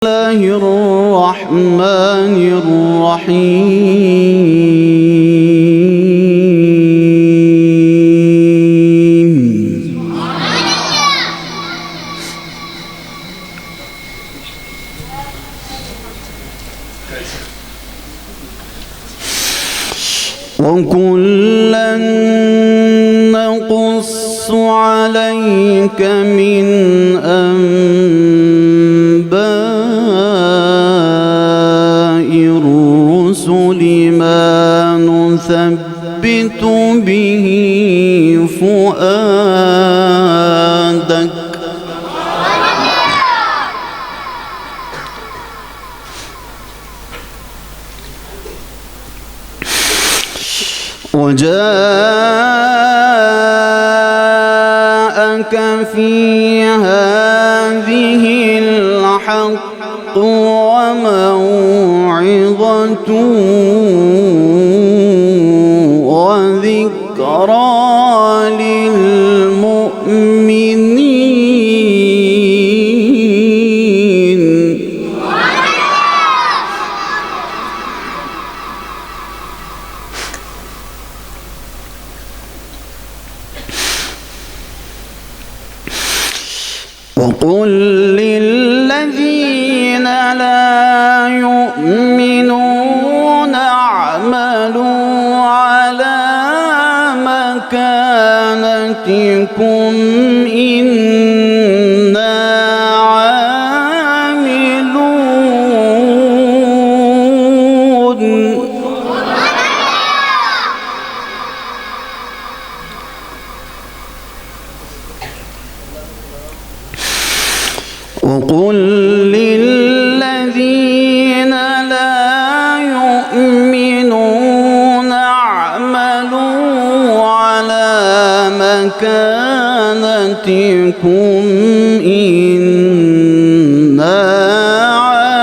الله الرحمن الرحيم. وكلا نقص عليك من أنباء الرسل ما نثبت به فؤادك وجاءك في هذه الحق وموعظة وذكرى للمؤمنين. وقل للذين لا يؤمنون اعملوا على مكانتكم إنا عاملون. وقل للذين لا يؤمنون اعملوا على مكانتكم إنا عاملون.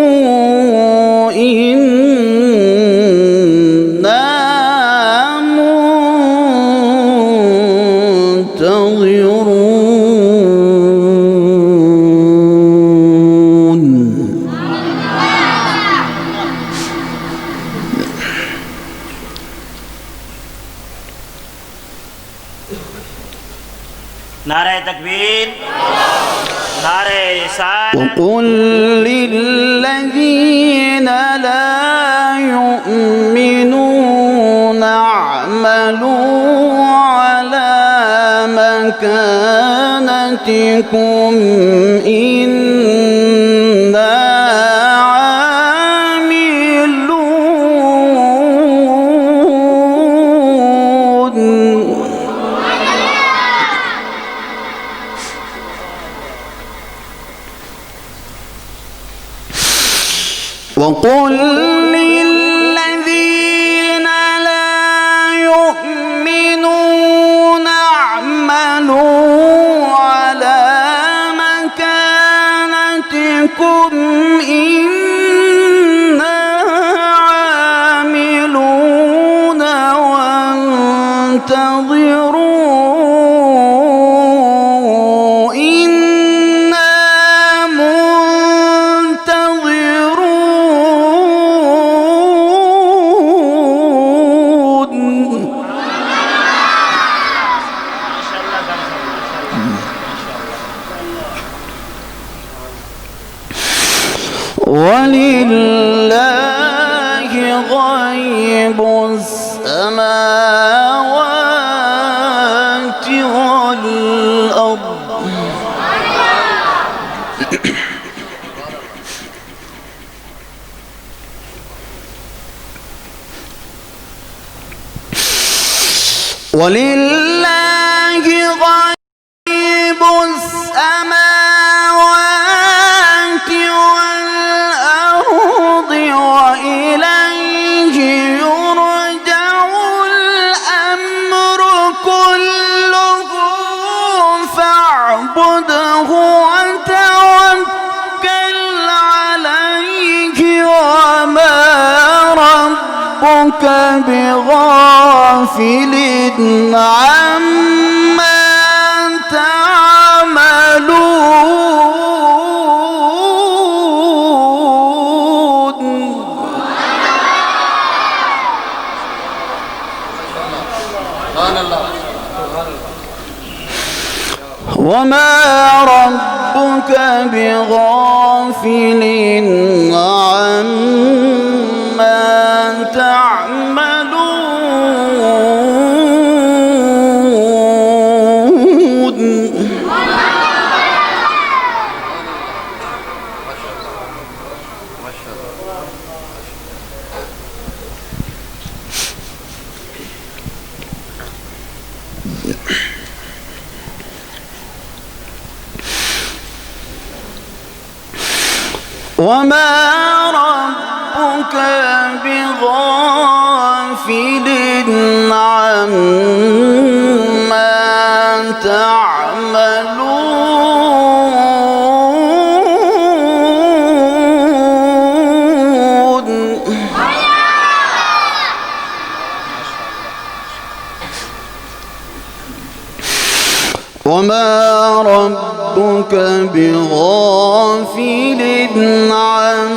وانتظروا إنا منتظرون. नारे तकबीर, नारे रिसालत। وقل للذين لا يؤمنون اعملوا على مكانتكم إنا عاملون. وقل للذين لا يؤمنون اعملوا على مكانتكم إنا عاملون وانتظروا إنا ولله غيب السماوات والأرض. ولله غيب السماوات والأرض وإليه يرجع الأمر كله ربك بغافل عما تعملون وما ربك بغافل عما تعملون وما ربك بغافل عما تعملون وما ربك بغافل عما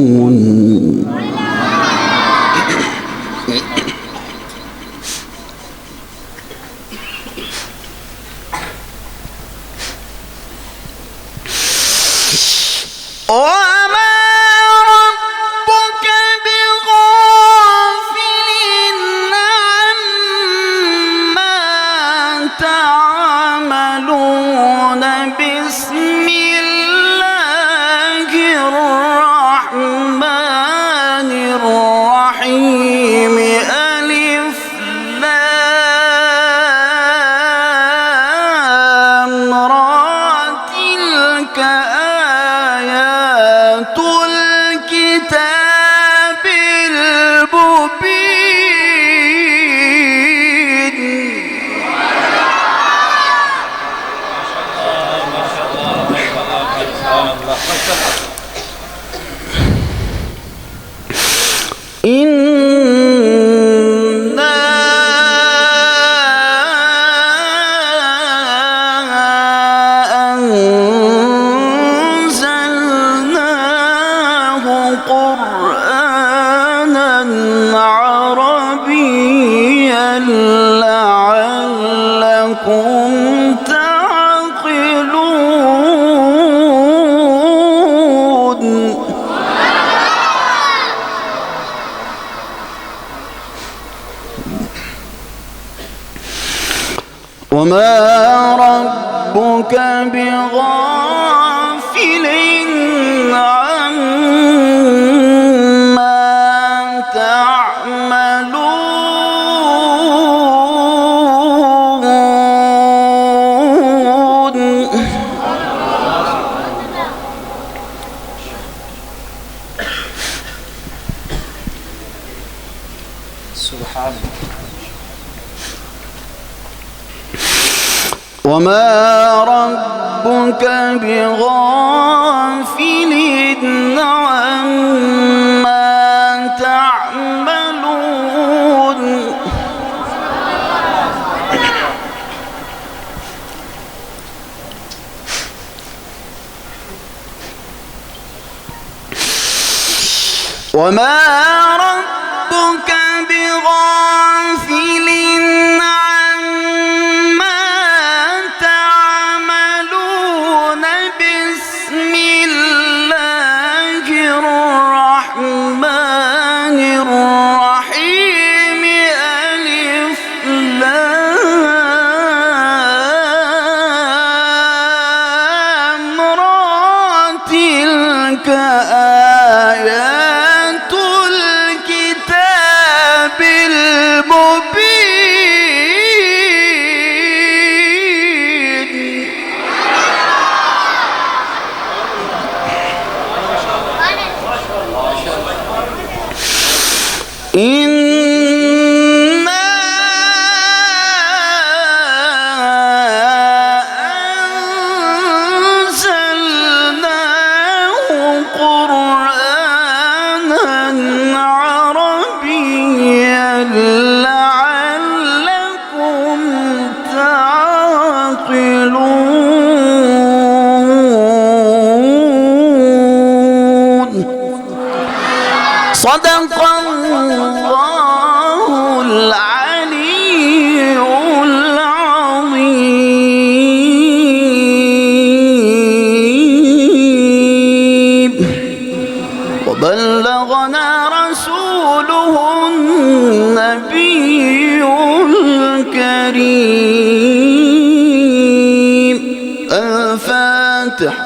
تعملون وما ربك بغافل عما تعملون بسم الله الرحمن الرحيم ألف لام را تلك آيات الكتاب المبين إنا أنزلناه قرآنا عربيا لعلكم تعقلون وما ربك بغافل عما تعملون سبحان الله. وما ربك بغافل عما تعملون وما ربك بغافل عما تعملون بسم الله الرحمن الرحيم ألف لام را تلك آيات الكتاب المبين إنا صدق الله